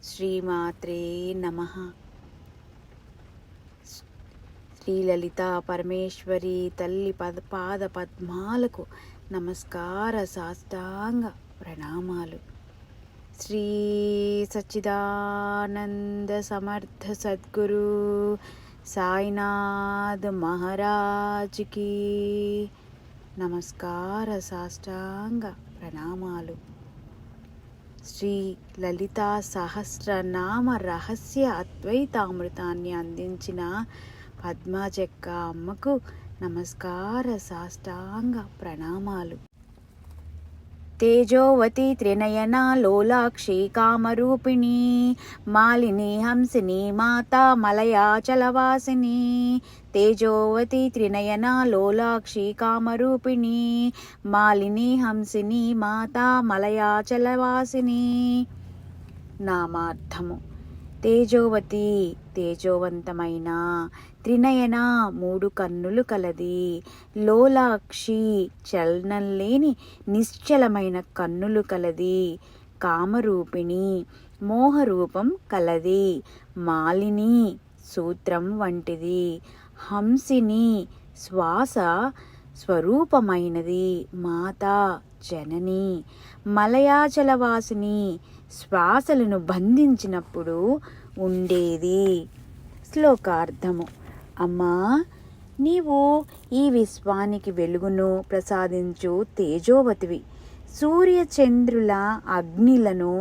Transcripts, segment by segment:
శ్రీమాత్రే నమః. శ్రీ లలితా పరమేశ్వరి తల్లి పాద పద్మాలకు నమస్కార సాష్టాంగ ప్రణామాలు. శ్రీ సచ్చిదానంద సమర్థ సద్గురు సాయినాథ్ మహారాజ్కి నమస్కార సాష్టాంగ ప్రణామాలు. శ్రీ లలితా సహస్రనామ రహస్య అద్వైతామృతాన్ని అందించిన పద్మాజక్క అమ్మకు నమస్కార సాష్టాంగ ప్రణామాలు. తేజోవతి త్రినయన లోలాక్షి కామరూపిణి మాలిని హంసిని మాతా మలయాచలవాసిని. తేజోవతి త్రినయన లోలాక్షి కామరూపిణి మాలిని హంసిని మాతా మలయాచలవాసిని. నామార్థము: తేజోవతి తేజోవంతమైన, త్రినయన మూడు కన్నులు కలది, లోలాక్షి చలనం లేని నిశ్చలమైన కన్నులు కలది, కామరూపిణి మోహరూపం కలది, మాలిని సూత్రం వంటిది, హంసిని శ్వాస స్వరూపమైనది, మాతా జనని, మలయాచలవాసిని శ్వాసలను బంధించినప్పుడు ఉండేది. శ్లోకార్థము: అమ్మా, నీవు ఈ విశ్వానికి వెలుగును ప్రసాదించు తేజోవతివి, సూర్యచంద్రుల అగ్నిలను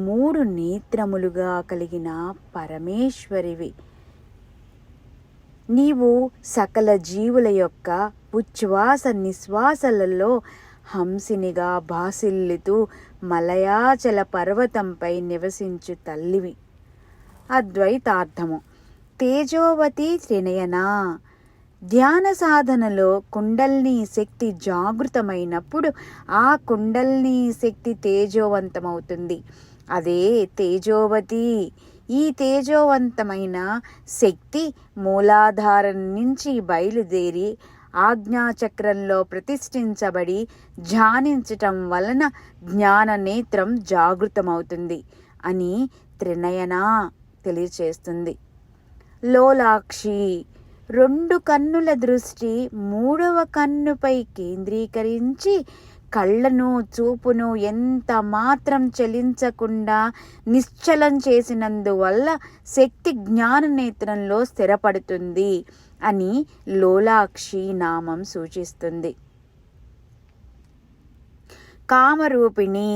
మూడు నేత్రములుగా కలిగిన పరమేశ్వరివి. నీవు సకల జీవుల యొక్క ఉచ్ఛ్వాస నిశ్వాసలలో హంసినిగా భాసిల్లుతూ మలయాచల పర్వతంపై నివసించు తల్లివి. అద్వైతార్థము: తేజోవతి త్రినయన. ధ్యాన సాధనలో కుండల్ని శక్తి జాగృతమైనప్పుడు ఆ కుండల్ని శక్తి తేజోవంతమవుతుంది. అదే తేజోవతి. ఈ తేజోవంతమైన శక్తి మూలాధారం నుంచి బయలుదేరి ఆజ్ఞాచక్రంలో ప్రతిష్ఠించబడి ధ్యానించటం వలన జ్ఞాన నేత్రం జాగృతమవుతుంది అని త్రినయన తెలియచేస్తుంది. లోలాక్షి రెండు కన్నుల దృష్టి మూడవ కన్నుపై కేంద్రీకరించి కళ్ళను చూపును ఎంత మాత్రం చలించకుండా నిశ్చలం చేసినందువల్ల శక్తి జ్ఞాన నేత్రంలో స్థిరపడుతుంది అని లోలాక్షి నామం సూచిస్తుంది. కామరూపిణి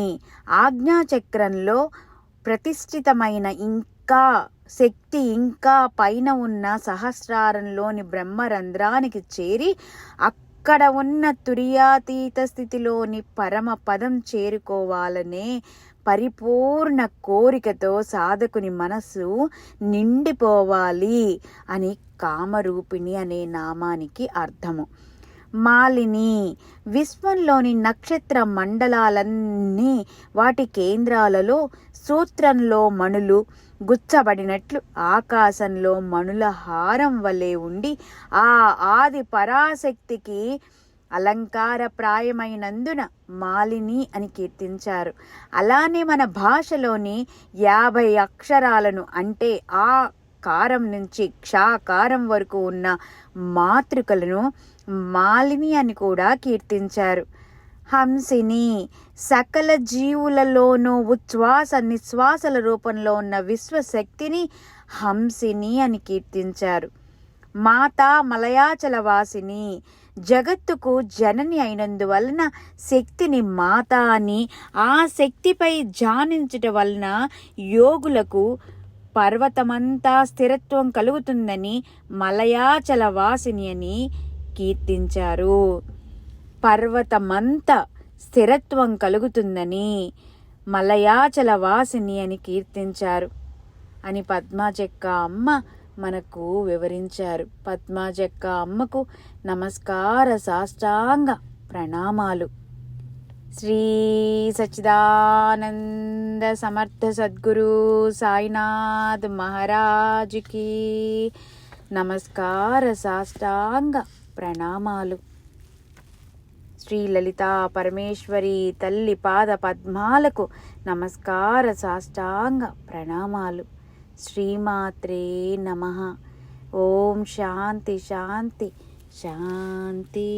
ఆజ్ఞాచక్రంలో ప్రతిష్ఠితమైన ఇంకా శక్తి ఇంకా పైన ఉన్న సహస్రారంలోని బ్రహ్మరంధ్రానికి చేరి అక్కడ ఉన్న తురియాతీత స్థితిలోని పరమ పదం చేరుకోవాలనే పరిపూర్ణ కోరికతో సాధకుని మనస్సు నిండిపోవాలి అని కామరూపిణి అనే నామానికి అర్థము. మాలిని విశ్వంలోని నక్షత్ర మండలాలన్నీ వాటి కేంద్రాలలో సూత్రంలో మణులు గుచ్చబడినట్లు ఆకాశంలో మణుల హారం వలె ఉండి ఆ ఆది పరాశక్తికి అలంకారప్రాయమైనందున మాలిని అని కీర్తించారు. అలానే మన భాషలోని 50 అక్షరాలను అంటే ఆ కారం నుంచి క్షాకారం వరకు ఉన్న మాతృకలను మాలిని అని కూడా కీర్తించారు. హంసిని సకల జీవులలోనూ ఉచ్ఛ్వాస నిశ్వాసల రూపంలో ఉన్న విశ్వశక్తిని హంసిని అని కీర్తించారు. మాతా మలయాచలవాసిని జగత్తుకు జనని అయినందువలన శక్తిని మాత అని, ఆ శక్తిపై ధ్యానించుట వలన యోగులకు పర్వతమంతా స్థిరత్వం కలుగుతుందని మలయాచలవాసిని అని కీర్తించారు. పర్వతమంతా స్థిరత్వం కలుగుతుందని మలయాచలవాసిని అని కీర్తించారు అని పద్మాజక్క అమ్మ మనకు వివరించారు. పద్మాజక్క అమ్మకు నమస్కార సాష్టాంగ ప్రణామాలు. శ్రీ సచ్చిదానంద సమర్థ సద్గురు సాయినాథ్ మహారాజ్కి నమస్కార సాష్టాంగ ప్రణామాలు. శ్రీ లలితా పరమేశ్వరి తల్లి పాద పద్మాలకు నమస్కార సాష్టాంగ ప్రణామాలు. శ్రీమాత్రే నమః. ఓం శాంతి శాంతి శాంతి.